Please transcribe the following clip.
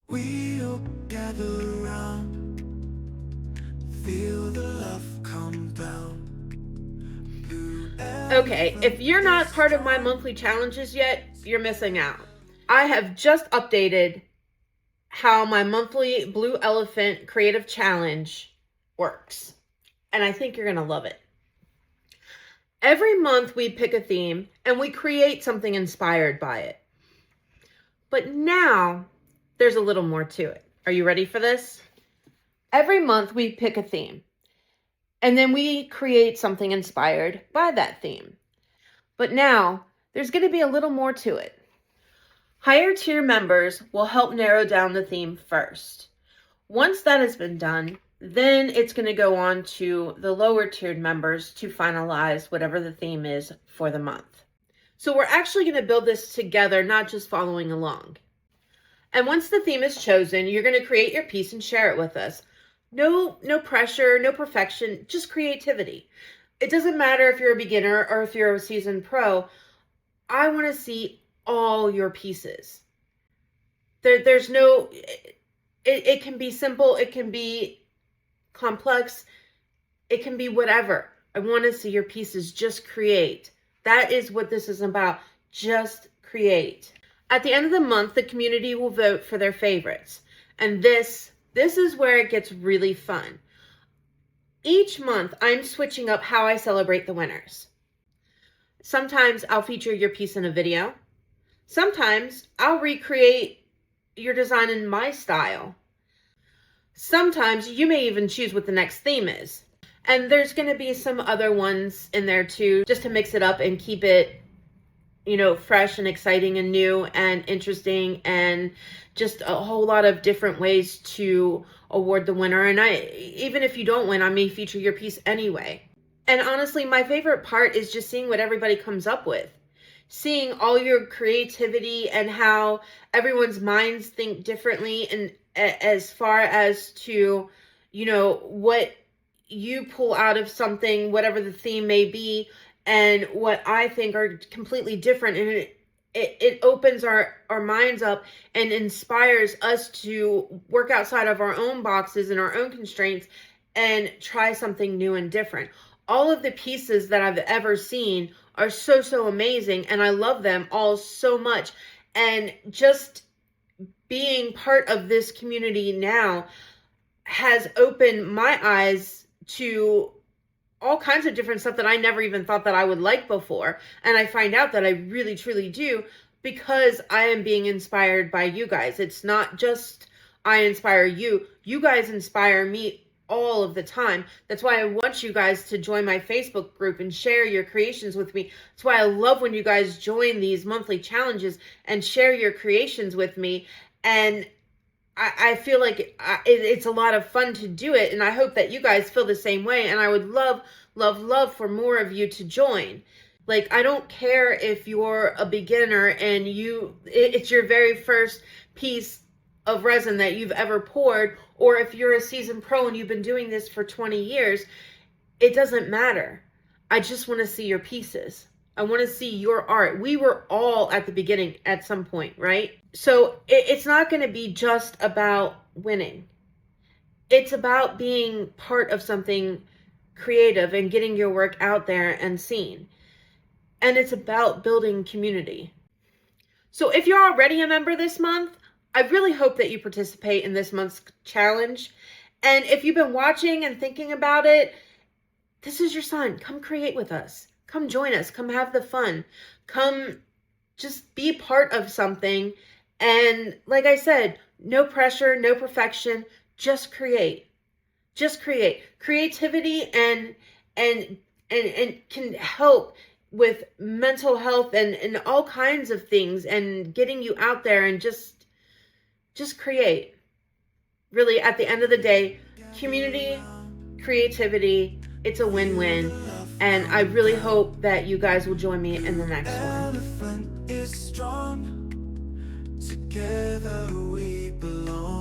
We'll gather around, feel the love come down. Okay, if you're not part of my monthly challenges yet, you're missing out. I have just updated how my monthly Blue Elephant Creative Challenge works, and I think you're going to love it. Every month we pick a theme and we create something inspired by it. But now there's a little more to it. Are you ready for this? Every month we pick a theme and then we create something inspired by that theme. But now there's going to be a little more to it. Higher tier members will help narrow down the theme first. Once that has been done, then it's going to go on to the lower tiered members to finalize whatever the theme is for the month. So we're actually going to build this together, not just following along. And once the theme is chosen, you're going to create your piece and share it with us. No pressure, no perfection, just creativity. It doesn't matter if you're a beginner or if you're a seasoned pro. I want to see all your pieces. There's no, it can be simple, it can be complex, it can be whatever. I want to see your pieces. Just create. That is what this is about. Just create. At the end of the month, the community will vote for their favorites. And this is where it gets really fun. Each month, I'm switching up how I celebrate the winners. Sometimes I'll feature your piece in a video. Sometimes I'll recreate your design in my style. Sometimes you may even choose what the next theme is. And there's going to be some other ones in there too, just to mix it up and keep it, fresh and exciting and new and interesting, and just a whole lot of different ways to award the winner. And even if you don't win, I may feature your piece anyway. And honestly, my favorite part is just seeing what everybody comes up with. Seeing all your creativity and how everyone's minds think differently, and as far as to, what you pull out of something, whatever the theme may be, and what I think are completely different. And it opens our minds up and inspires us to work outside of our own boxes and our own constraints and try something new and different. All of the pieces that I've ever seen are so amazing, and I love them all so much. And just being part of this community now has opened my eyes to all kinds of different stuff that I never even thought that I would like before. And I find out that I really truly do, because I am being inspired by you guys. It's not just I inspire you. You guys inspire me all of the time. That's why I want you guys to join my Facebook group and share your creations with me. That's why I love when you guys join these monthly challenges and share your creations with me. And I feel like it's a lot of fun to do it. And I hope that you guys feel the same way. And I would love for more of you to join. Like, I don't care if you're a beginner and it's your very first piece of resin that you've ever poured, or if you're a seasoned pro and you've been doing this for 20 years, it doesn't matter. I just want to see your pieces. I want to see your art. We were all at the beginning at some point, right? So it's not going to be just about winning. It's about being part of something creative and getting your work out there and seen. And it's about building community. So if you're already a member this month, I really hope that you participate in this month's challenge. And if you've been watching and thinking about it, this is your sign. Come create with us. Come join us. Come have the fun. Come just be part of something. And like I said, no pressure, no perfection. Just create. Just create. Creativity and can help with mental health and all kinds of things, and getting you out there and just create. Really, at the end of the day, community, creativity, it's a win-win. And I really hope that you guys will join me in the next one. Together we belong.